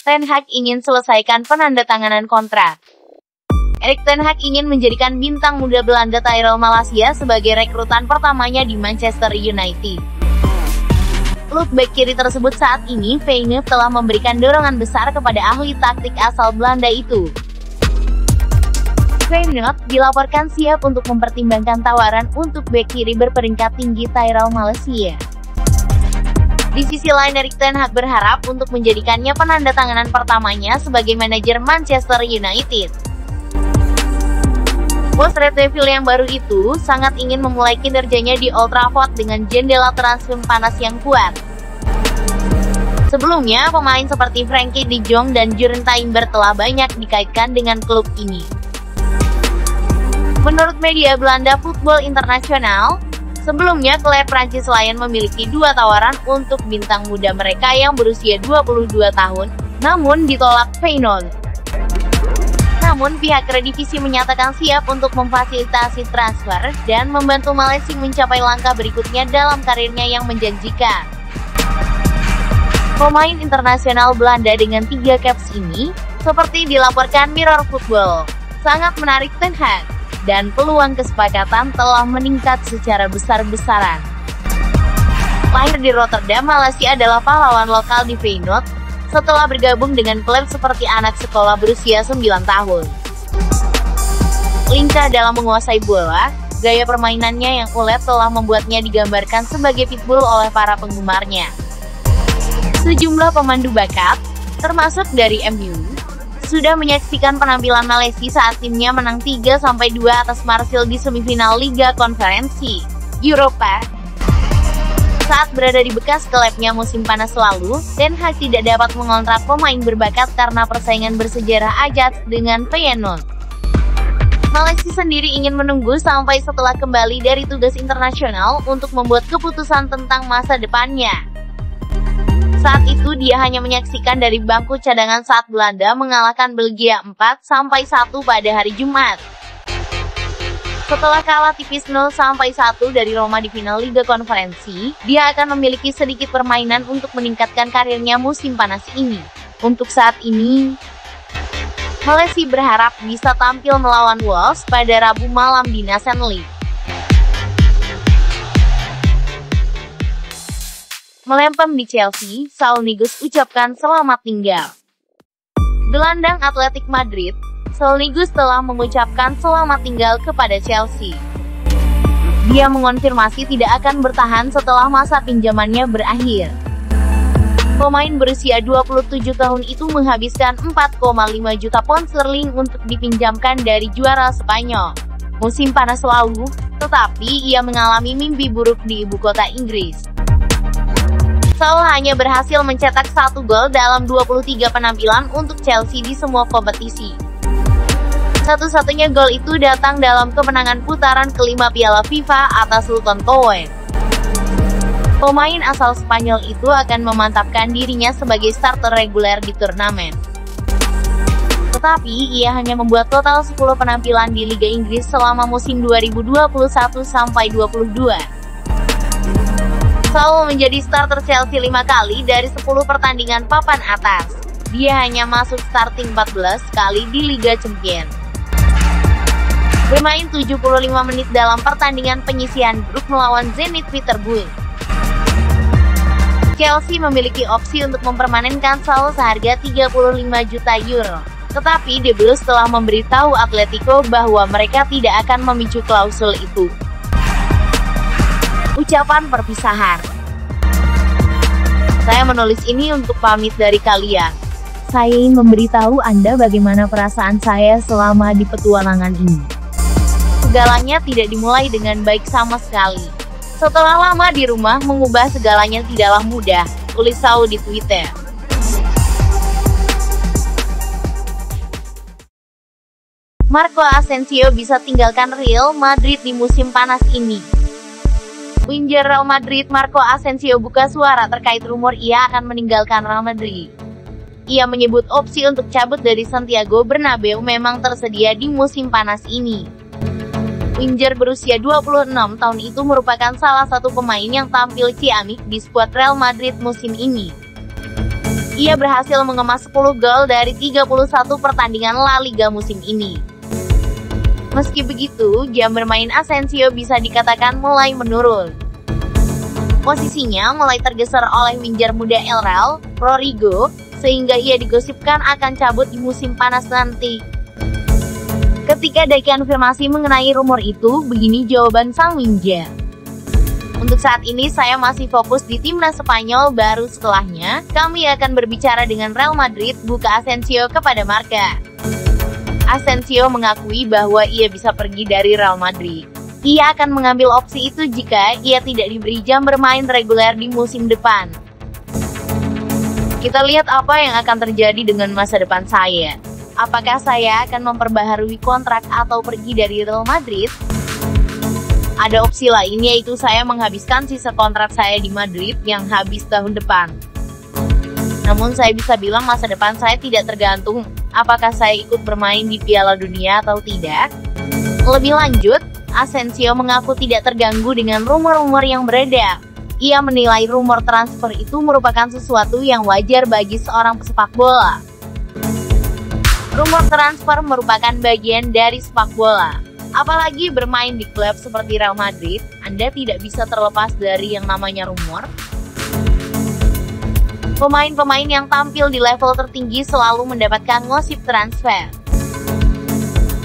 Ten Hag ingin selesaikan penandatanganan kontrak. Erik ten Hag ingin menjadikan bintang muda Belanda Tyrell Malacia sebagai rekrutan pertamanya di Manchester United. Look back kiri tersebut saat ini Feyenoord telah memberikan dorongan besar kepada ahli taktik asal Belanda itu. Feyenoord dilaporkan siap untuk mempertimbangkan tawaran untuk bek kiri berperingkat tinggi Tyrell Malacia. Di sisi lain Erik ten Hag berharap untuk menjadikannya penandatanganan pertamanya sebagai manajer Manchester United. Bos Red Devil yang baru itu sangat ingin memulai kinerjanya di Old Trafford dengan jendela transfer panas yang kuat. Sebelumnya, pemain seperti Frenkie de Jong dan Juren Timber telah banyak dikaitkan dengan klub ini. Menurut media Belanda Football International, sebelumnya klub Prancis Lyon memiliki dua tawaran untuk bintang muda mereka yang berusia 22 tahun, namun ditolak Feyenoord. Namun pihak redivisi menyatakan siap untuk memfasilitasi transfer dan membantu Malacia mencapai langkah berikutnya dalam karirnya yang menjanjikan. Pemain internasional Belanda dengan 3 caps ini, seperti dilaporkan Mirror Football, sangat menarik Ten Hag, dan peluang kesepakatan telah meningkat secara besar-besaran. Lahir di Rotterdam, Malacia adalah pahlawan lokal di Feyenoord, setelah bergabung dengan klub seperti anak sekolah berusia 9 tahun. Lincah dalam menguasai bola, gaya permainannya yang ulet telah membuatnya digambarkan sebagai pitbull oleh para penggemarnya. Sejumlah pemandu bakat, termasuk dari MU, sudah menyaksikan penampilan Malacia saat timnya menang 3-2 atas Marseille di semifinal Liga Konferensi Eropa. Saat berada di bekas klubnya musim panas lalu, Ten Hag tidak dapat mengontrak pemain berbakat karena persaingan bersejarah Ajax dengan Feyenoord. Malacia sendiri ingin menunggu sampai setelah kembali dari tugas internasional untuk membuat keputusan tentang masa depannya. Saat itu dia hanya menyaksikan dari bangku cadangan saat Belanda mengalahkan Belgia 4-1 pada hari Jumat. Setelah kalah tipis 0-1 dari Roma di final Liga Konferensi, dia akan memiliki sedikit permainan untuk meningkatkan karirnya musim panas ini. Untuk saat ini, Malacia berharap bisa tampil melawan Wolves pada Rabu malam di Nations League. Melempem di Chelsea, Saul Niguez ucapkan selamat tinggal. Gelandang Atletico Madrid, Saul Niguez telah mengucapkan selamat tinggal kepada Chelsea. Dia mengonfirmasi tidak akan bertahan setelah masa pinjamannya berakhir. Pemain berusia 27 tahun itu menghabiskan 4,5 juta pound sterling untuk dipinjamkan dari juara Spanyol musim panas lalu, tetapi ia mengalami mimpi buruk di ibu kota Inggris. Saul hanya berhasil mencetak 1 gol dalam 23 penampilan untuk Chelsea di semua kompetisi. Satu-satunya gol itu datang dalam kemenangan putaran kelima Piala FIFA atas Luton Town. Pemain asal Spanyol itu akan memantapkan dirinya sebagai starter reguler di turnamen. Tetapi ia hanya membuat total 10 penampilan di Liga Inggris selama musim 2021-22. Saul menjadi starter Chelsea 5 kali dari 10 pertandingan papan atas. Dia hanya masuk starting 14 kali di Liga Champions. Bermain 75 menit dalam pertandingan penyisihan grup melawan Zenit Petersburg. Chelsea memiliki opsi untuk mempermanenkan Saul seharga 35 juta euro. Tetapi The Blues telah memberitahu Atletico bahwa mereka tidak akan memicu klausul itu. Ucapan perpisahan. Saya menulis ini untuk pamit dari kalian. Saya ingin memberitahu Anda bagaimana perasaan saya selama di petualangan ini. Segalanya tidak dimulai dengan baik sama sekali. Setelah lama di rumah, mengubah segalanya tidaklah mudah, tulis Saul di Twitter. Marco Asensio bisa tinggalkan Real Madrid di musim panas ini. Winger Real Madrid Marco Asensio buka suara terkait rumor ia akan meninggalkan Real Madrid. Ia menyebut opsi untuk cabut dari Santiago Bernabeu memang tersedia di musim panas ini. Winger berusia 26 tahun itu merupakan salah satu pemain yang tampil ciamik di skuad Real Madrid musim ini. Ia berhasil mengemas 10 gol dari 31 pertandingan La Liga musim ini. Meski begitu, jam bermain Asensio bisa dikatakan mulai menurun. Posisinya mulai tergeser oleh winger muda El Real, Rodrigo, sehingga ia digosipkan akan cabut di musim panas nanti. Ketika ada konfirmasi mengenai rumor itu, begini jawaban sang winger. Untuk saat ini saya masih fokus di timnas Spanyol, baru setelahnya, kami akan berbicara dengan Real Madrid, buka Asensio kepada Marca. Asensio mengakui bahwa ia bisa pergi dari Real Madrid. Ia akan mengambil opsi itu jika ia tidak diberi jam bermain reguler di musim depan. Kita lihat apa yang akan terjadi dengan masa depan saya. Apakah saya akan memperbaharui kontrak atau pergi dari Real Madrid? Ada opsi lain, yaitu saya menghabiskan sisa kontrak saya di Madrid yang habis tahun depan. Namun saya bisa bilang masa depan saya tidak tergantung apakah saya ikut bermain di Piala Dunia atau tidak. Lebih lanjut, Asensio mengaku tidak terganggu dengan rumor-rumor yang beredar. Ia menilai rumor transfer itu merupakan sesuatu yang wajar bagi seorang pesepak bola. Rumor transfer merupakan bagian dari sepak bola. Apalagi bermain di klub seperti Real Madrid, Anda tidak bisa terlepas dari yang namanya rumor. Pemain-pemain yang tampil di level tertinggi selalu mendapatkan gosip transfer.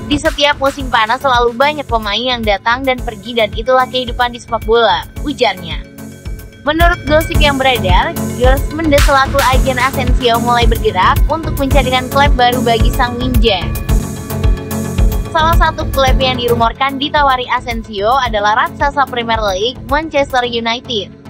Di setiap musim panas selalu banyak pemain yang datang dan pergi, dan itulah kehidupan di sepak bola, ujarnya. Menurut gosip yang beredar, Gers Mendes selaku agen Asensio mulai bergerak untuk mencarikan klub baru bagi sang winger. Salah satu klub yang dirumorkan ditawari Asensio adalah raksasa Premier League, Manchester United.